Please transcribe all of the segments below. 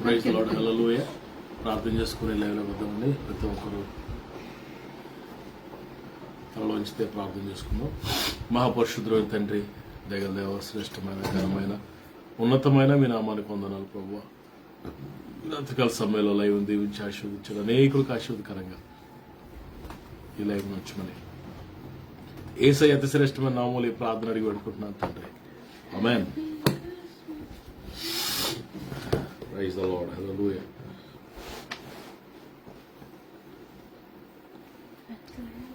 Praise the Lord. హల్లెలూయా. ప్రార్థన చేసుకునే లైవ్లో వద్దామండి. ప్రతి ఒక్కరు తలలో ఉంచితే ప్రార్థన చేసుకుందాం. మహాపరిశుద్ధుడైన తండ్రి, దయగల దేవ, శ్రేష్టమైన ఘనమైన ఉన్నతమైన మీ నామానికి వందనాలు ప్రభువా. రాత్రికాల సమయంలో లైవ్ దీవించి ఆశీర్వదించాడు. అనేకులకు ఆశీర్వదకరంగా ఈ లైవ్ నుంచమని యేసయ్య అతి శ్రేష్టమైన నామములో ఈ ప్రార్థన అడిగి పెట్టుకుంటున్నాను తండ్రి. ఆమేన్. Praise the Lord. హల్లెలూయా.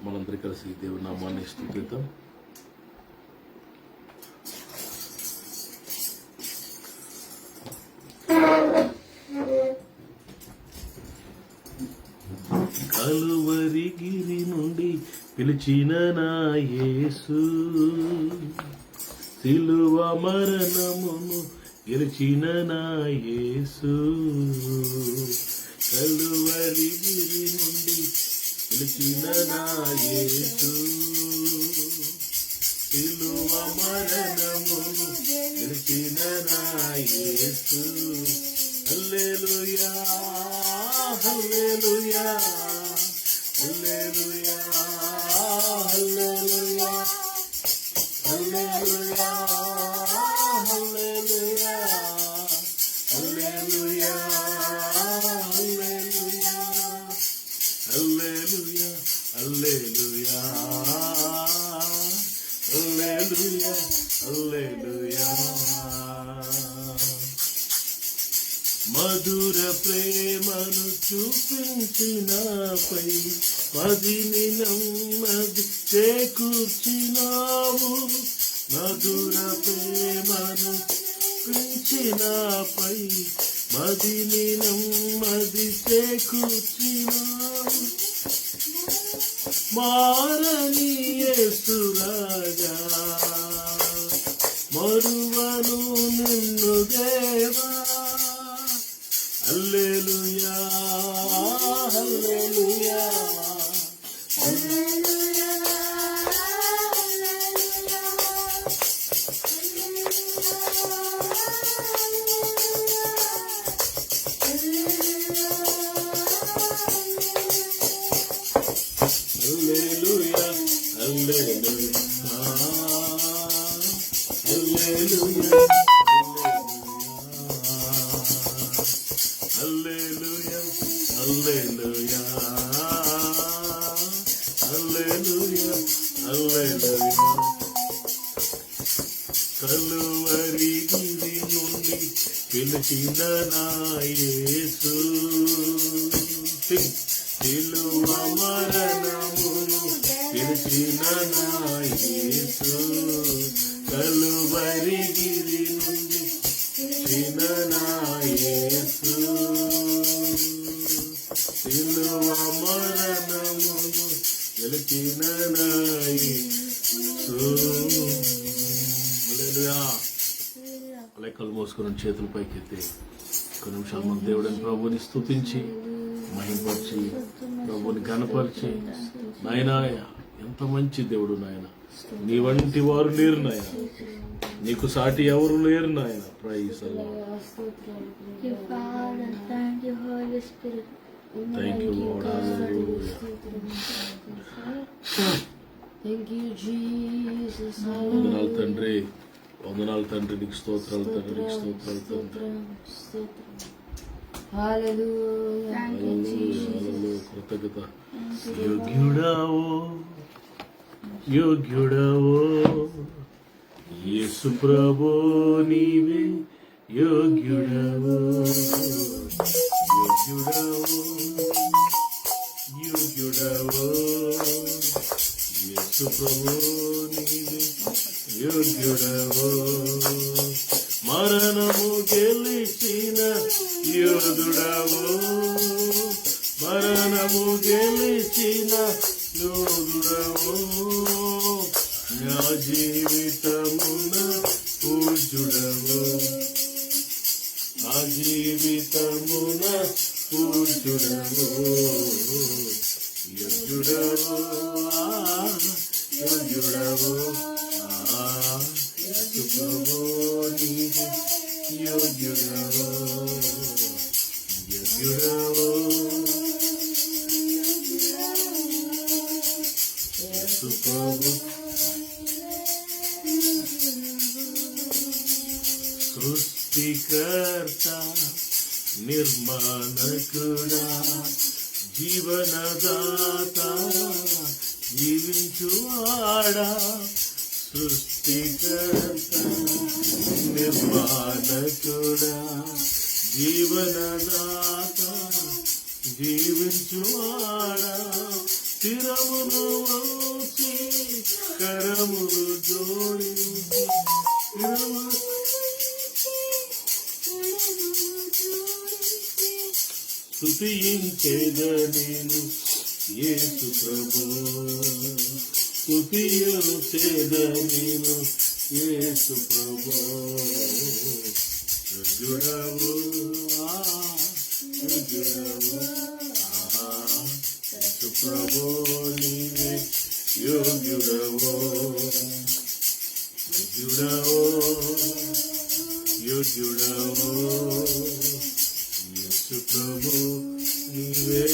మనందరి కలిసి దేవుని నామాన్ని స్తుతిద్దాం. కలువరి గిరి నుండి పిలిచిన నా యేసు, సిలువ మరణమును గెలిచిన నా యేసు. కలువరి గిరి నుండి పిలిచిన నా యేసు, సిలువ మరణమును గెలిచిన నా యేసు. హల్లెలూయా, హల్లెలూయా, హల్లెలూయా, హల్లెలూయా, హల్లెలూయా, హల్లెలూయా, హల్లెలూయా, హల్లెలూయా, హల్లెలూయా, హల్లెలూయా, హల్లెలూయా. మధుర ప్రేమను చూపించినపై పదిని నెమ్మది చేకూర్చినావు. మధుర ప్రేమను చూపించినపై మదిని నెమ్మది చేకూర్చినావు. మారని యేసు రాజా, మరువను నిన్ను దేవా. హల్లెలూయా, హల్లెలూయా, హల్లెలూయా, హల్లెలూయా, హల్లెలూయా, హల్లెలూయా, హల్లెలూయా, హల్లెలూయా, హల్లెలూయా. కలువరి గిరి నుండి పిలిచిన నా యేసు, సిలువ మరణమును పిలిచిన నా యేసు. కలువరి గిరి నుండి పిలిచిన నా యేసు, సిలువ మరణమును పిలిచిన నా యేసు. హల్లెలూయా. లెక్కలు మోసుకుని చేతుల పైకెత్తి కొన్ని నిమిషాలు మన దేవుడిని ప్రభుని స్తుతించి మహింపరిచి ప్రభుని ఘనపరిచి, నాయనా ఎంత మంచి దేవుడు నాయన, నీ వంటి వారు లేరు నాయన, నీకు సాటి ఎవరు లేరు నాయన. Praise the Lord. Thank you Lord. హల్లెలూయా. వందనాలు తండ్రి, వందనాలు తండ్రి, నీకు స్తోత్రాలు తండ్రి, నీకు స్తోత్రాలు తండ్రి. హల్లెలూయా, కృతజ్ఞత. యోగ్యుడావో, యోగ్యుడావో యేసు ప్రభో, నీవే యోగ్యుడావో, యోగ్యుడావో, యోగ్యుడావో యేసు ప్రభో, నీవే యోగ్యుడావో. మరణము గెలిచిన యోధుడవో, మరణము గెలిచిన యోధుడవో. నా జీవితమున పూజ్యుడవో, నా జీవితమున పూజ్యుడవో. యోగ్యుడవో, యోగ్యుడవో, యేసు ప్రభో, నీవే యోగ్యుడవో. యోగ్యుడవు యేసు ప్రభు సృష్టికర్త నిర్మాణకుడా జీవనదాత జీవించువాడా సృష్టికర్త నిర్మాణకుడా జీవనదాత జీవించువాడా స్థిరమును వచ్చి కరములు జోడించి స్తుతించేద నేను యేసు ప్రభు స్తుతించేద నేను యేసు ప్రభు యోగ్యుడవు యోగ్యుడవు యేసు ప్రభు నీవే యోగ్యుడవు యోగ్యుడవు యోగ్యుడవు యేసు ప్రభు నీవే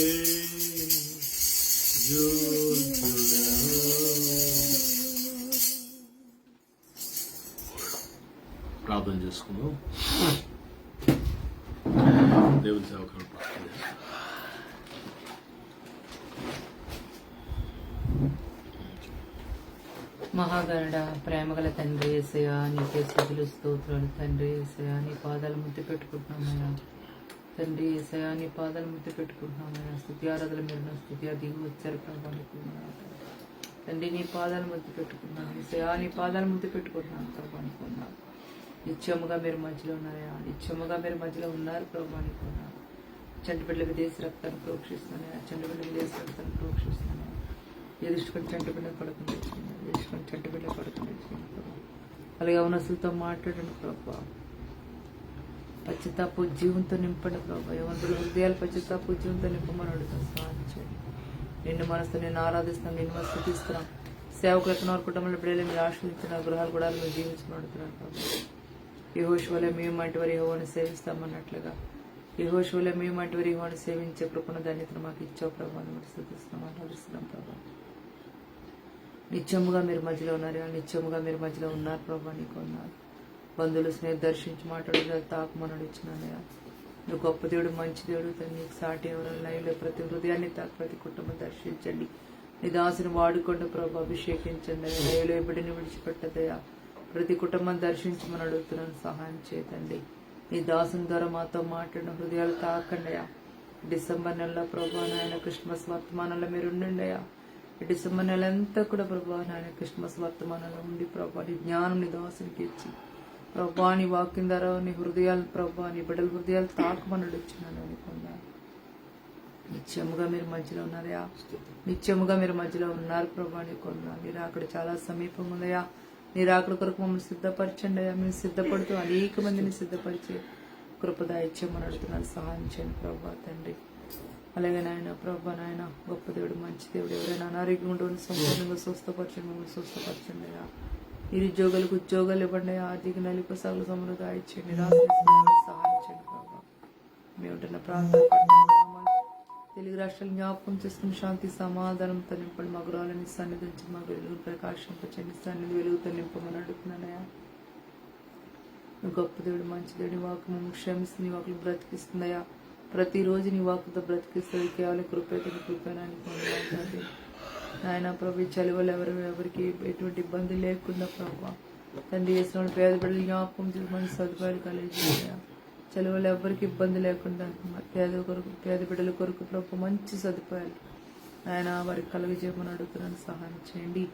యోగ్యుడవు. ప్రార్థన చేసుకుందాం. దేవుని సేవకులు ప్రార్థన చేస్తాం. మహాగరుడ ప్రేమగల తండ్రి యేసయ్యా నీకే స్తుతులు స్తోత్రాలు తండ్రి యేసయ్యా నీ పాదాలు ముద్దు పెట్టుకుంటున్నామయ్యా తండ్రి యేసయ్యా నీ పాదాలు ముద్దు పెట్టుకుంటున్నామయ్యా స్తుతి ఆరాధన మీరు స్తుతి దిగి వచ్చారు ప్రభానికి తండ్రి నీ పాదాలు ముద్దు పెట్టుకున్నాను యేసయ్యా నీ పాదాలు ముద్దు పెట్టుకుంటున్నాను ప్రభానుకున్నాను నిత్యముగా మీరు మధ్యలో ఉన్నారయ్యా నిత్యముగా మీరు మధ్యలో ఉన్నారు ప్రభానుకున్నాను చంటి బిడ్డ విదేశీ రక్తాన్ని ప్రోక్షిస్తున్నాయా చంటి బిడ్డ విదేశీ రక్తాన్ని ప్రోక్షిస్తున్నాయా ఎదుర్చుకొని చంటి బిడ్డ పడుకుని ఎదుర్చుకొని చంటి బిడ్డ పడుకుని అలాగే అవనసులతో మాట్లాడండి ప్రభా పశ్చాత్తాపు జీవంతో నింపండి ప్రభా యవంతుల హృదయాలు పశ్చాత్తాపు జీవంతో నింపమని అడుగుతాం సహాయం చేయండి నిన్ను మనసుతో నేను ఆరాధిస్తున్నాను నిన్ను మనసు తీస్తున్నాం సేవకులకు వారి కుటుంబంలో బిడ్డలు మీరు ఆశ్రయించిన గృహాలు కూడా మీరు జీవించమని అడుగుతున్నాను ప్రభా యెహోషువలే మేము వంటి వారి యెహోవాను సేవిస్తామన్నట్లుగా యెహోషువలే మేము వంటి వారి యెహోవాను సేవించే కృపణ ధాన్యతను మాకు ఇచ్చావు ప్రభా అని స్తుతిస్తున్నాం ఆరాధిస్తున్నాం ప్రభా నిత్యముగా మీరు మధ్యలో ఉన్నారు నిత్యముగా మీరు మధ్యలో ఉన్నారు ప్రభా నీకు ఉన్నారు బంధువులు స్నేహితులు దర్శించి మాట్లాడే తాకమని ఇచ్చినానయ్యా నువ్వు గొప్ప దేవుడు మంచి దేవుడు తను నీకు సాటి ఎవరు లైవ్లో ప్రతి హృదయాన్ని తాకు ప్రతి కుటుంబం దర్శించండి నీ దాసుని వాడుకోండి ప్రభా అభిషేకించండి లైవ్లో బిడ్డని విడిచిపెట్టదయా ప్రతి కుటుంబం దర్శించమని అడుగుతున్నాను సహాయం చేయతండి నీ దాసుని ద్వారా మాతో మాట్లాడిన హృదయాలు తాకండియా డిసెంబర్ నెలలో ప్రభా నాయన క్రిస్మస్ వర్తమానంలో మీరు ఉండండియా డిసెంబర్ నెల అంతా కూడా ప్రభా నాయన క్రిస్మస్ వర్తమానంలో ఉండి ప్రభా నీ జ్ఞానం నీ దాసునికి ఇచ్చి ప్రభా నీ వాక్యం ద్వారా నీ హృదయాలు ప్రభా నీ బిడ్డల హృదయాలు తాకమని వచ్చినాను అనుకున్నాను నిత్యముగా మీరు మధ్యలో ఉన్నారయా నిత్యముగా మీరు మధ్యలో ఉన్నారు ప్రభా నీకున్నా మీరు అక్కడ చాలా సమీపం ఉన్నాయా మీరు అక్కడ కొరకు మమ్మల్ని సిద్ధపరచండి అయ్యా మేము సిద్ధపడుతూ అనేక మందిని సిద్ధపరిచే కృపదాయిత్యమని అడుగుతున్నాను సహాయం చేయండి ప్రభా తండ్రి అలాగే నాయన ప్రభా నాయన గొప్ప దేవుడు మంచి దేవుడు ఎవరైనా అనారోగ్యం ఉంటుంది సంపూర్ణంగా స్వస్థపరచండి మమ్మల్ని స్వస్థపరచండి అయ్యా నిరుద్యోగులకు ఉద్యోగాలు ఇవ్వండి ఆర్థిక నలుపు సగలు సమృద్ధి ఇచ్చండి సహాయం చేయండి ప్రభా మేము ఉంటున్న ప్రాంతాలు తెలుగు రాష్ట్రాలు జ్ఞాపకం చేసుకుని శాంతి సమాధానంతో నింపండి మా గృహాలని సన్నిధించి మా వెలుగు ప్రకాశింపచండి సన్నిధి వెలుగుతో నింపమని అడుగుతున్నానయా గొప్ప దేవుడు మంచి దేవుడి వాకు మమ్మల్ని క్షమిస్తుంది వాకులు బ్రతికిస్తుందయా ప్రతిరోజు నీ వాకుతో బ్రతికిస్తుంది కేవలం కృపేనానికి ఆయన ప్రభు చలివలు ఎవరికి ఎటువంటి ఇబ్బంది లేకుండా ప్రభావ తండ్రి చేసిన పేద బిడ్డలు జ్ఞాపకం చేసి మంచి సదుపాయాలు కలిగించాయా చలివలు ఎవరికి ఇబ్బంది లేకుండా పేద బిడ్డల కొరకు ప్రభు మంచి సదుపాయాలు ఆయన వారికి కలుగజేయమని అడుగుతున్నాను సహాయం చేయండి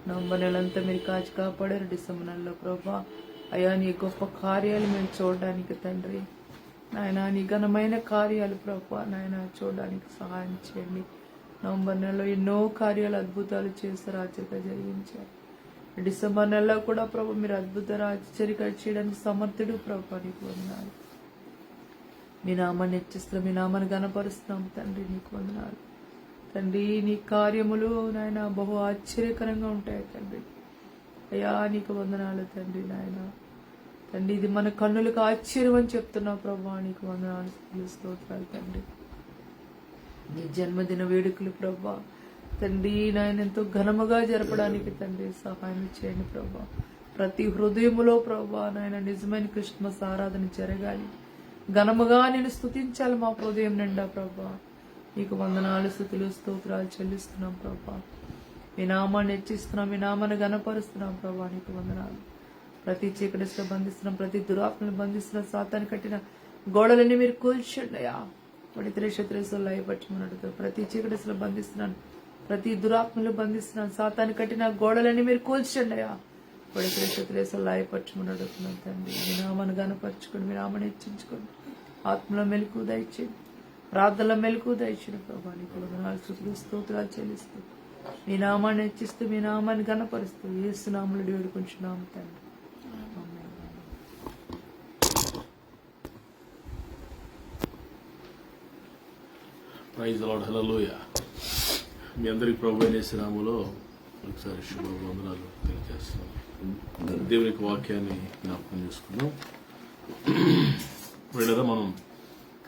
నవంబర్ నెలంతా మీరు కాచి కాపాడారు డిసెంబర్ నెలలో ప్రభా అయ్యా నీ గొప్ప కార్యాలు మేము చూడడానికి తండ్రి నాయన నీ ఘనమైన కార్యాలు ప్రభా నాయన చూడడానికి సహాయం చేయండి నవంబర్ నెలలో ఎన్నో కార్యాలు అద్భుతాలు చేస్తారు ఆశ్చర్యంగా జరిగించారు డిసెంబర్ నెలలో కూడా ప్రభు మీరు అద్భుతాలు ఆశ్చర్యంగా చేయడానికి సమర్థుడు ప్రభు నీకు వందనాలు మీ నామాన్ని హెచ్చిస్తున్నాం మీ నామాన్ని గణపరుస్తున్నాం తండ్రి నీకు వందనాలు తండ్రి నీ కార్యములు నాయన బహు ఆశ్చర్యకరంగా ఉంటాయి తండ్రి అయ్యా నీకు వందనాలు తండ్రి నాయన తండ్రి ఇది మన కన్నులకు ఆశ్చర్యం అని చెప్తున్నావు ప్రభా, నీకు వందనాలు స్తోత్రాలు తండ్రి. నీ జన్మదిన వేడుకలు ప్రభా తండ్రి నాయన ఎంతో ఘనముగా జరపడానికి తండ్రి సహాయం చేయండి ప్రభా. ప్రతి హృదయములో ప్రభా నాయన నిజమైన క్రిస్మస్ ఆరాధన జరగాలి, ఘనముగా నేను స్తుతించాలి మా హృదయం నిండా ప్రభా. నీకు వందనాలు స్తుతులు స్తోత్రాలు చెల్లిస్తున్నాం ప్రభా. మీ నామాన్ని హెచ్చిస్తున్నాం, మీ నామాన్ని ఘనపరుస్తున్నాం ప్రభా. నీకు వందనాలు. ప్రతి చీకటిలో బంధిస్తున్నాం, ప్రతి దురాత్మను బంధిస్తున్నాం, సాతాను కట్టిన గోడలన్నీ మీరు కూల్చండియా. పడితే శత్రువులు లయపట్టమన్నట్టు ప్రతి చీకటిలో బంధిస్తున్నాను, ప్రతి దురాత్మలు బంధిస్తున్నాను, సాతాను కట్టిన గోడలన్నీ మీరు కూల్చండియా. పడితే శత్రువులు లయపట్టమని అడుగుతున్నాం తండ్రి. మీ నామాన్ని ఘనపరచుకోండి, మీ నామాన్ని హెచ్చించుకోండి, ఆత్మలో మెలకు దయచేయండి, ప్రార్థనలో మెలకు దయచేయండి ప్రభా. నీకు వందనాలు స్తుతులు స్తోత్రాలు చెల్లిస్తూ మీ నామాన్ని హెచ్చిస్తూ మీ నామాన్ని ఘనపరుస్తూ యేసు నామములో వేడుకుంటున్నాము తండ్రి. ప్రైజ్ లార్డ్, హల్లెలూయా. మీ అందరికి ప్రభు అయిన యేసు నామములో ఒకసారి శుభవందనాలు తెలియజేస్తున్నాను. దేవుని యొక్క వాక్యాన్ని జ్ఞాపకం చేసుకుందాం. వెళ్ళదా మనం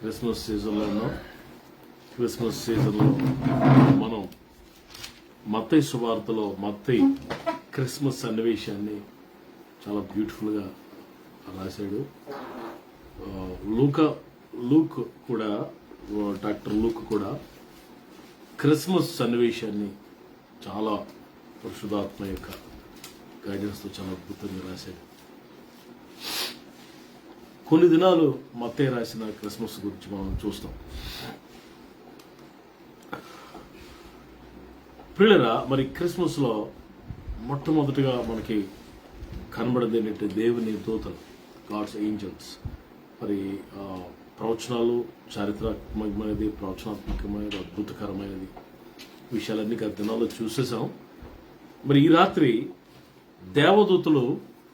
క్రిస్మస్ సీజన్లో ఉన్నాం. క్రిస్మస్ సీజన్లో మనం మత్తయి సువార్తలో మత్తయి క్రిస్మస్ సన్నివేశాన్ని చాలా బ్యూటిఫుల్గా రాశాడు. లూక్ కూడా, డాక్టర్ లూక్ కూడా క్రిస్మస్ సన్నివేశాన్ని చాలా పరిశుద్ధాత్మ యొక్క గైడెన్స్తో చాలా అద్భుతంగా రాశాడు. కొన్ని దినాలు మత్తయి రాసిన క్రిస్మస్ గురించి మనం చూస్తాం. పిల్లరా, మరి క్రిస్మస్ లో మొట్టమొదటిగా మనకి కనబడేది ఏంటంటే దేవుని దూతలు, గాడ్స్ ఏంజల్స్. మరి ప్రవచనాలు చారిత్రాత్మకమైనది, ప్రవచనాత్మకమైనది, అద్భుతకరమైనది విషయాలన్నీ గత దినాల్లో చూసేసాం. మరి ఈ రాత్రి దేవదూతలు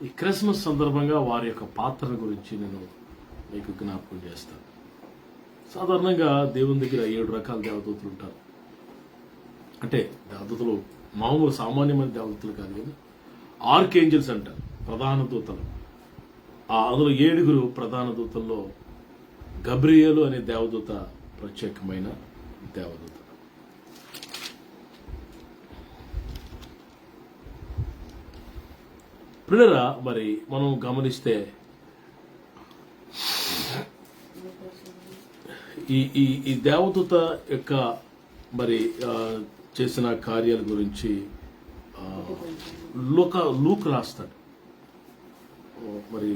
ఈ క్రిస్మస్ సందర్భంగా వారి యొక్క పాత్రల గురించి నేను మీకు జ్ఞాపకం చేస్తాను. సాధారణంగా దేవుని దగ్గర 7 రకాల దేవదూతలు ఉంటారు. అంటే దేవదూతలు మామూలు సామాన్యమైన దేవదూతలు కాదు కదా, ఆర్కేంజల్స్ అంటారు, ప్రధాన దూతలు. అందులో 7 ప్రధాన దూతల్లో గబ్రియేలు అనే దేవదూత ప్రత్యేకమైన దేవదూత. ప్రియులారా, మరి మనం గమనిస్తే ఈ దేవదూత యొక్క మరి చేసిన కార్యాల గురించి లూక్ రాస్తాడు. మరి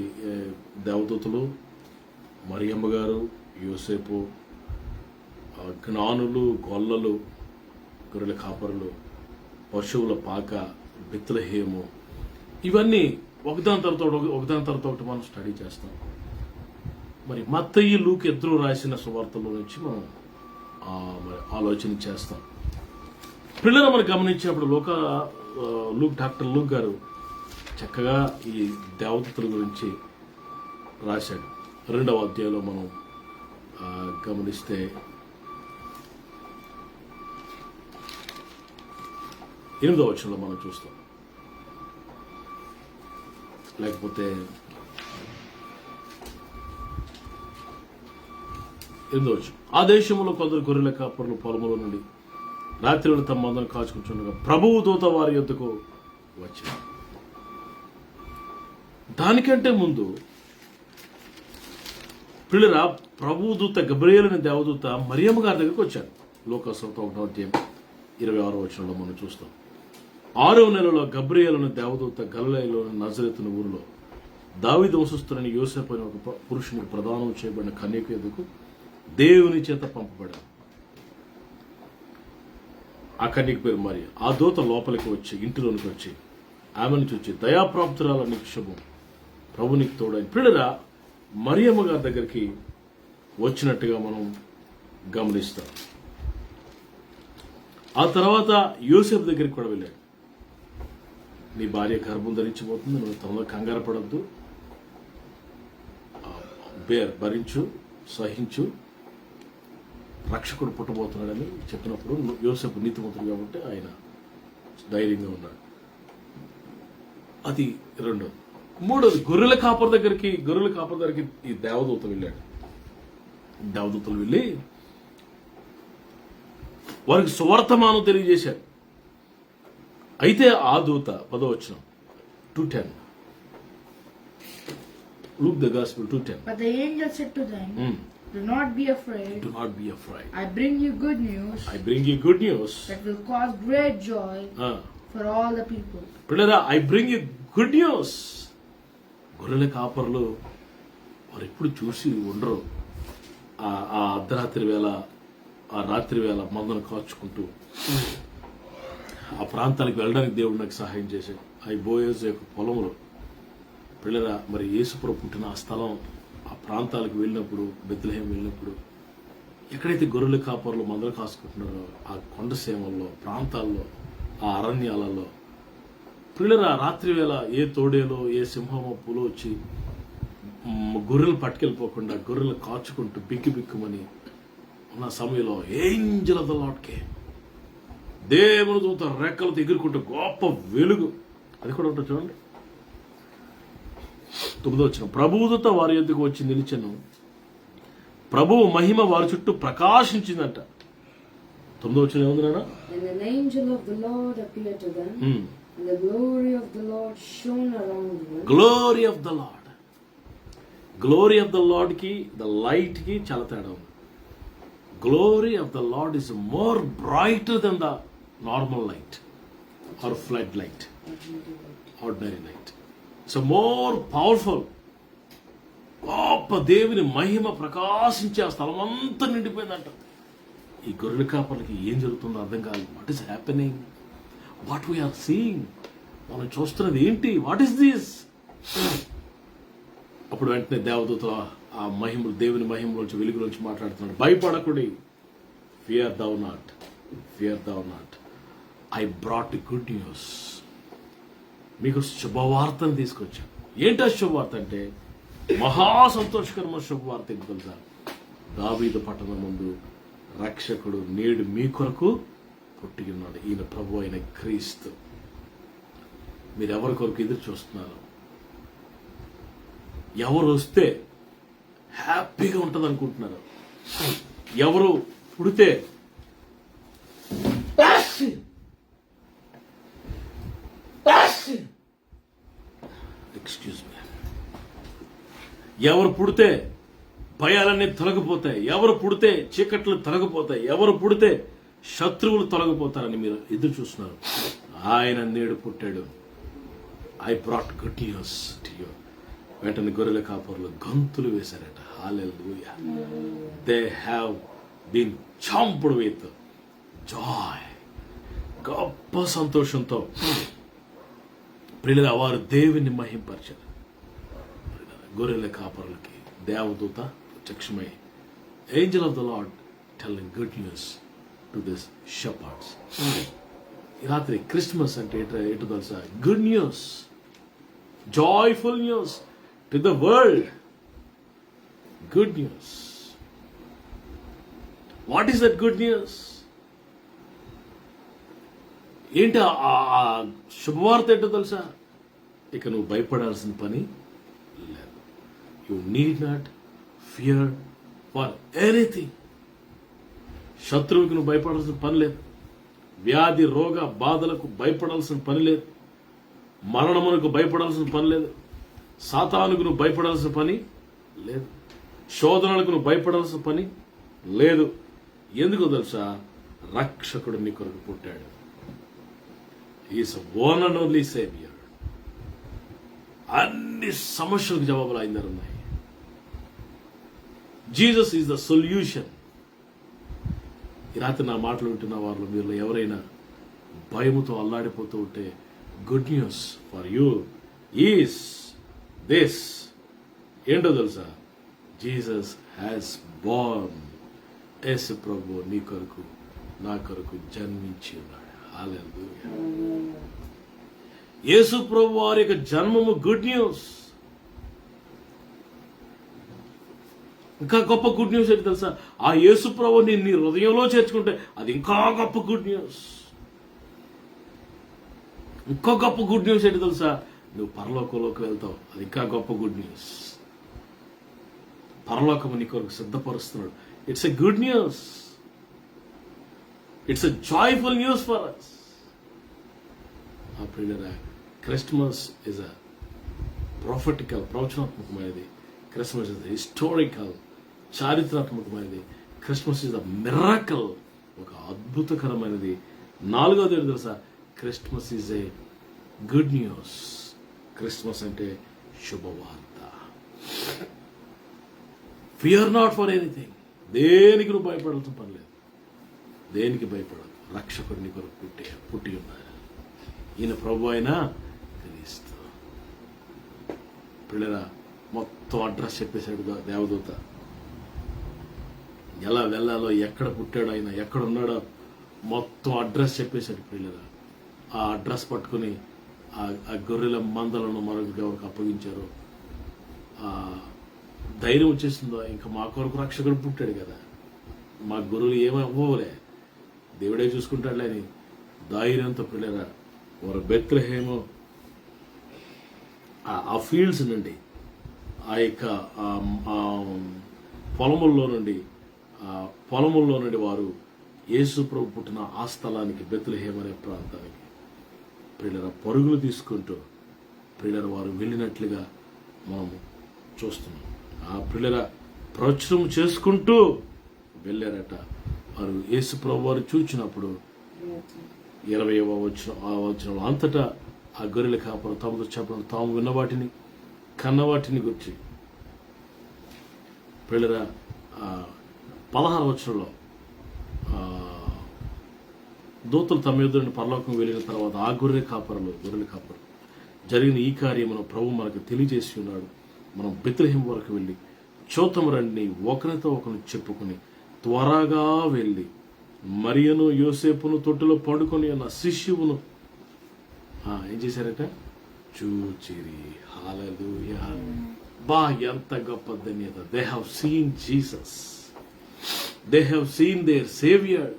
దేవదూతలు, మరియమ్మ గారు, యోసేపు, జ్ఞానులు, గొల్లలు, గొర్రెల కాపరులు, పశువుల పాక, బెత్లెహేము, ఇవన్నీ ఒకదాని తర్వాత ఒకటి మనం స్టడీ చేస్తాం. మరి మత్తయి, లూక్ ఇద్దరు రాసిన సువార్తల నుంచి మనం మరి ఆలోచన చేస్తాం. పిల్లలు మనం గమనించినప్పుడు డాక్టర్ లూక్ గారు చక్కగా ఈ దేవదూతల గురించి రాశాడు. 2వ అధ్యాయంలో మనం గమనిస్తే 8వ వచనంలో మనం చూస్తాం. లేకపోతే 8వ వచనం, ఆ దేశంలో కొందరు గొర్రెల కాపరులు పొలముల నుండి రాత్రిలో తమ మందను కాచుకుంటుండగా ప్రభువు దూత వారి యొద్దకు వచ్చాడు. దానికంటే ముందు పిల్లరా, ప్రభువు దూత గబ్రియేలు అనే దేవదూత మరియమ్మ గారి దగ్గరకు వచ్చాడు. లోకాసువార్త 1వ అధ్యాయం 26వ వచనంలో మనం చూస్తాం. 6వ నెలలో గబ్రియేలు అనే దేవదూత గలిలయలోని నజరేతు ఊరిలో దావీదు వంశస్థుడైన యోసేపు అనే ఒక పురుషునికి ప్రదానం చేయబడిన కన్యక ఎదుకు దేవుని చేత పంపబడాడు. ఆ కన్యక పేరు మరియ. ఆ దూత లోపలికి వచ్చి, ఇంటిలోనికి వచ్చి ఆమెను చూచి, దయాప్రాప్తురాలు నీకు శుభం, ప్రభు నీకు తోడని. పిల్లరా, మరియమ్మ గారి దగ్గరికి వచ్చినట్టుగా మనం గమనిస్తాం. ఆ తర్వాత యోసేపు దగ్గరికి కూడా వెళ్ళాడు. నీ భార్య గర్భం ధరించబోతుంది, నువ్వు తనలో కంగారు పడద్దు, భరించు, సహించు, రక్షకుడు పుట్టబోతున్నాడని చెప్పినప్పుడు యోసేపు నీతిమంతుడు కాబట్టి ఆయన ధైర్యంగా ఉన్నాడు. అది 2. మూడోది గొర్రెల కాపర్ దగ్గరికి ఈ దేవదూత వెళ్ళాడు. దేవదూతలు వెళ్ళి వారికి సువర్తమానం తెలియజేశాడు. అయితే ఆ దూత 10వ 2:10 Luke the Gospel 2:10. But the angel said to them, Do not be afraid. Do not be afraid. I bring you good news I bring you good news. that will cause great joy for all the people. పిల్లరా, I bring you good news. గొర్రెల కాపర్లు వారు ఎప్పుడు చూసి ఉండరు. ఆ అర్ధరాత్రి వేళ, ఆ రాత్రి వేళ మందను కాచుకుంటూ ఆ ప్రాంతాలకు వెళ్ళడానికి దేవుడు నాకు సహాయం చేశాడు. ఆ బోయజ్ యొక్క పొలంలో పిల్లరా, మరి యేసుప్రభు పుట్టిన ఆ స్థలం, ఆ ప్రాంతాలకు వెళ్ళినప్పుడు, బెత్లెహేం వెళ్ళినప్పుడు, ఎక్కడైతే గొర్రెల కాపర్లు మందలు కాసుకుంటున్నారో ఆ కొండ సేమల్లో, ప్రాంతాల్లో, ఆ అరణ్యాలలో పిల్లరా రాత్రి వేళ ఏ తోడేలో ఏ సింహమో పులో వచ్చి గొర్రెలు పట్టుకెళ్ళిపోకుండా గొర్రెలు కాచుకుంటూ బిక్కుమని ఉన్న సమయంలో Angel of the lord came. దేవుని దూత రెక్కలతో ఎగురుకుంటూ గొప్ప వెలుగు, అది కూడా ఉంటుంది చూడండి. 9వ ప్రభువు దూత వారి యొద్దకు వచ్చి నిలిచెను, ప్రభువు మహిమ వారి చుట్టూ ప్రకాశించిందంట. 9వ ఏముంది నాన్న? And an angel of the Lord appeared to them, and the glory of the Lord shone around them. Glory of the Lord. Glory of the Lord కి ద లైట్ కి చాలా తేడా ఉంది. Glory of the Lord is more brighter than the normal light or flood light, ordinary light. It's more powerful. గొప్ప దేవుని మహిమ ప్రకాశించే ఆ స్థలం అంతా నిండిపోయిందంట. ఈ గొర్రెల కాపర్లకి ఏం జరుగుతుందో అర్థం కాదు. What is happening, what we are seeing, మనం చూస్తున్నది ఏంటి, వాట్ ఈస్ దిస్? అప్పుడు వెంటనే దేవదూత ఆ మహిమలు, దేవుని మహిమలోంచి, వెలుగులోంచి మాట్లాడుతున్నాడు. భయపడకుడి, fear thou not, I brought good news. మీకు శుభవార్తను తీసుకొచ్చాను. ఏంటా శుభవార్త అంటే, మహా సంతోషకరమైన శుభవార్త ఏంటి తెలుసా? దావీదు పట్టణం ముందు రక్షకుడు నేడు మీ కొరకు పుట్టి ఉన్నాడు. ఈయన ప్రభు అయిన క్రీస్తు. మీరెవరి కొరకు ఎదురు చూస్తున్నారు? ఎవరు వస్తే హ్యాపీగా ఉంటుంది అనుకుంటున్నారు? ఎవరు పుడితే ఎక్స్క్యూజ్ మీ, ఎవరు పుడితే భయాలన్నీ తొలగిపోతాయి, ఎవరు పుడితే చీకట్లు తొలగిపోతాయి, ఎవరు పుడితే శత్రువులు తొలగిపోతారని మీరు ఎదురు చూస్తున్నారు. ఆయన నేడు పుట్టాడు. I brought good news to you. వెంటనే గొర్రెల కాపర్లు గంతులు వేశారట. హల్లెలూయా. They have been jumped with joy. గొప్ప సంతోషంతో ప్రియులారా వారు దేవుని మహింపరిచారు. గొర్రెల కాపర్లకి దేవదూత ప్రత్యక్షమై, Angel of the lord telling good news to this shepherd's. ఈ రాత్రి క్రిస్మస్ అంటే ఎటు తెలుసా? Good news, joyful news to the world. Good news. What is that good news? ఏంటి ఆ శుభవార్త ఏంటో తెలుసా? ఇక నువ్వు భయపడాల్సిన పని లేదు. You need not fear for anything. శత్రువుకి నువ్వు భయపడాల్సిన పని లేదు. వ్యాధి రోగ బాధలకు భయపడాల్సిన పని లేదు. మరణమునకు భయపడాల్సిన పని లేదు. సాతానుకు నువ్వు భయపడాల్సిన పని లేదు. శోధనలకు నువ్వు భయపడాల్సిన పని లేదు. ఎందుకు తెలుసా? రక్షకుడు నీ కొరకు పుట్టాడు. Is one and only saviour. అన్ని సమస్యలకు జవాబులు ఆయన దగ్గర ఉన్నాయి. Jesus is the solution. ఈ రాత్రి నా మాటలు వింటున్న వారిలో మీరు ఎవరైనా భయముతో అల్లాడిపోతూ ఉంటే, good news for you is this. ఏంటో తెలుసా? Jesus has born. యేసు ప్రభు నీ కొరకు నా కొరకు జన్మించి ఉన్నాడు. హల్లెలూయా. యేసు ప్రభు వారి యొక్క జన్మము గుడ్ న్యూస్. ఇంకా గొప్ప గుడ్ న్యూస్ ఏంటి తెలుసా? ఆ యేసు ప్రభుని నీ హృదయంలో చేర్చుకుంటే అది ఇంకా గొప్ప గుడ్ న్యూస్. ఇంకో గొప్ప గుడ్ న్యూస్ ఏంటి తెలుసా? నువ్వు పరలోకంలోకి వెళ్తావు. అది ఇంకా గొప్ప గుడ్ న్యూస్. పరలోకము నీ కొరకు సిద్ధపరుస్తున్నాడు. It's a good news. It's a joyful news for us. ఆ ప్రియులరా, క్రిస్మస్ ఇస్ అ ప్రొఫెటికల్, ప్రవచనాత్మకమైనది. క్రిస్మస్ ఇస్ హిస్టారికల్, చారిత్రాత్మకమైనది. క్రిస్మస్ ఇస్ అ మిరాకల్, ఒక అద్భుతకరమైనది. 4వది ఏంటి తెలుసా? Christmas is a good news. Christmas అంటే శుభవార్త. Fear not for anything. దేనికి నువ్వు భయపడాల్సిన పని లేదు. దేనికి భయపడదు. రక్షకుడిని కొరకు పుట్టి ఉన్నారు. ఈయన ప్రభు అయినా క్రీస్తు. పిల్లరా, మొత్తం అడ్రస్ చెప్పేశాడు దేవదూత. ఎలా వెళ్ళాలో, ఎక్కడ పుట్టాడో ఆయన, ఎక్కడ ఉన్నాడో మొత్తం అడ్రస్ చెప్పేశాడు. పిల్లరా, ఆ అడ్రస్ పట్టుకుని ఆ గొర్రెల మందలను మరొకరికి అప్పగించారు. ధైర్యం వచ్చేసిందో, ఇంకా మా కొరకు రక్షకుడు పుట్టాడు కదా, మా గొర్రెలు ఏమవ్వలే, దేవుడే చూసుకుంటాడులే అని ధైర్యంతో పిల్లరా వారు బెత్లెహేము ఆ ఫీల్డ్స్ నుండి, ఆ యొక్క పొలముల్లో నుండి వారు యేసు ప్రభు పుట్టిన ఆ స్థలానికి, బెత్లెహేము అనే ప్రాంతానికి ప్రియులరా పరుగులు తీసుకుంటూ ప్రియులరా వారు వెళ్ళినట్లుగా మనము చూస్తున్నాం. ఆ ప్రియులరా ప్రచురం చేసుకుంటూ వెళ్ళారట. వారు యేసు ప్రభు వారు చూచినప్పుడు 20వ వచనం అంతటా ఆ గొర్రెల కాపరు తమతో చెప్పడం, తాము విన్న వాటిని కన్న వాటిని గురించి. ప్రియులరా 16వ వచనంలో దూతలు తమ యుద్ధ నుండి పరలోకం వెళ్ళిన తర్వాత ఆ గొర్రెల కాపరు జరిగిన ఈ కార్యమును ప్రభు మనకు తెలియజేసి ఉన్నాడు. మనం బెత్లెహేము వరకు వెళ్ళి చూద్దాము రండి, ఒకరితో ఒకరిని చెప్పుకుని త్వరగా వెళ్ళి మరియను యోసేపును తొట్టులో పండుకొని ఉన్న శిష్యువును ఏం చేశారట? చూచిరి. హల్లెలూయా. బా, ఎంత గొప్ప ధన్యత. They have seen Jesus. They have seen their saviour.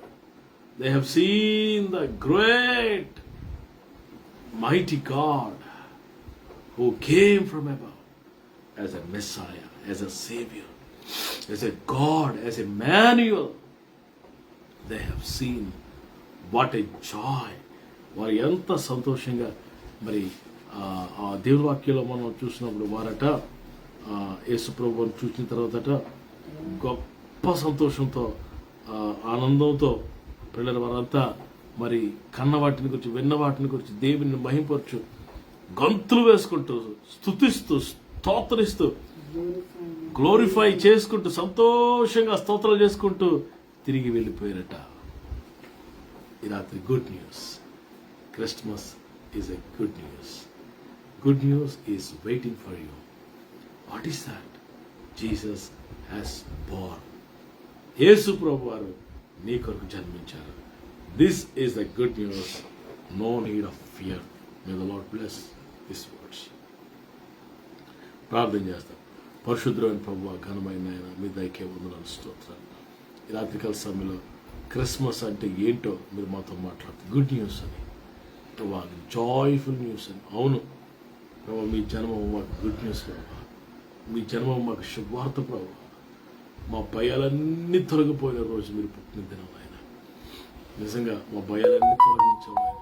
They have seen the great, mighty God who came from above as a Messiah, as a Savior, as a God, as Emmanuel. They have seen what a joy. వారు ఎంత సంతోషంగా మరి ఆ దేవుని వాక్యంలో మనం చూసినప్పుడు వారట యేసు ప్రభువుని చూసిన తర్వాతట గొప్ప సంతోషంతో ఆనందంతో పిల్లల వారంతా మరి కన్న వాటిని గురించి, విన్న వాటిని గురించి దేవుని మహింపరచు, గంతులు వేసుకుంటూ, స్తుతిస్తూ, స్తోత్రిస్తూ, గ్లోరిఫై చేసుకుంటూ, సంతోషంగా స్తోత్రాలు చేసుకుంటూ తిరిగి వెళ్ళిపోయారట. ఈ రాత్రి good news. Christmas is a good news. Good news is waiting for you. What is that? Jesus has born. Yesu ప్రభు వారు నీ కొరకు జన్మించారు. This is the good news. No need of fear. May the Lord bless this words. ప్రార్థన చేస్తాం. పరిశుద్ధమైన ప్రభువా, ఘనమైన ఆయన, మీ దయకే వందనాలు, స్తోత్రాలు. ఈ రాత్రికాల సమయంలో క్రిస్మస్ అంటే ఏంటో మీరు మాతో మాట్లాడుతుంది. గుడ్ న్యూస్ అని ప్రభా, జాయ్ఫుల్ న్యూస్ అని. అవును ప్రభా, మీ జన్మం మాకు గుడ్ న్యూస్ ప్రభా. మీ జన్మం మాకు శుభవార్త ప్రభా. మా భయాలన్నీ తొలగిపోయిన రోజు మీరు పుట్టిన దినం ఆయన. నిజంగా మా భయాలన్నీ తొలగించాం ఆయన.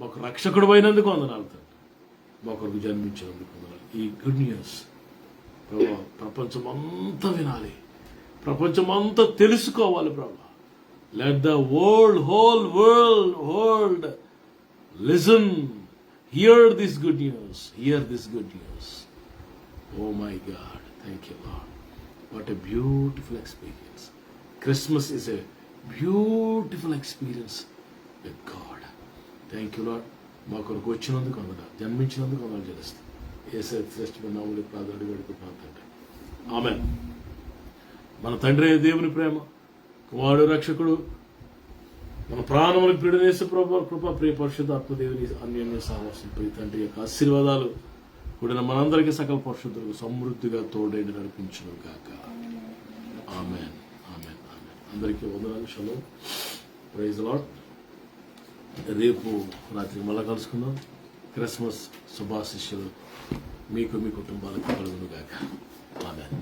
మాకు రక్షకుడు అయినందుకు వందనాలు తండ్రి. మా కొరకు జన్మించినందుకు వందనాలు. ఈ గుడ్ న్యూస్ ప్రభా ప్రపంచమంతా వినాలి, ప్రపంచమంతా తెలుసుకోవాలి ప్రభా. Let the whole world listen, hear this good news. Oh my God, thank you Lord. What a beautiful experience. Christmas is a beautiful experience with God. Thank you, Lord. మా కొరకు వచ్చినందుకు వందనాలు, జన్మించినందుకు వందనాలు చెల్లిస్తాం. యేసు శ్రేష్ఠమైన నామములో ప్రార్థన వేడుకుంటున్నాం తండ్రి. ఆమేన్. మన తండ్రి అయిన దేవుని ప్రేమ, కుమారుడు రక్షకుడు, మన ప్రాణములకు ప్రియుడైన యేసు ప్రభువు కృప, ప్రియ పరిశుద్ధాత్మ దేవుని అన్యోన్య సహవాసం, ప్రియ తండ్రి యొక్క ఆశీర్వాదాలు కూడిన మనందరికీ సకల పరిశుద్ధులకు సమృద్ధిగా తోడైండి నడిపించును గాక. ఆమేన్, ఆమేన్, ఆమేన్. అందరికీ వందనాలు. షలోమ్. Praise the Lord. రేపు రాత్రి మళ్ళా కలుసుకుందాం. క్రిస్మస్ శుభాశిష్యులు మీకు మీ కుటుంబాలకు కలుగును గాక. ఆమేన్.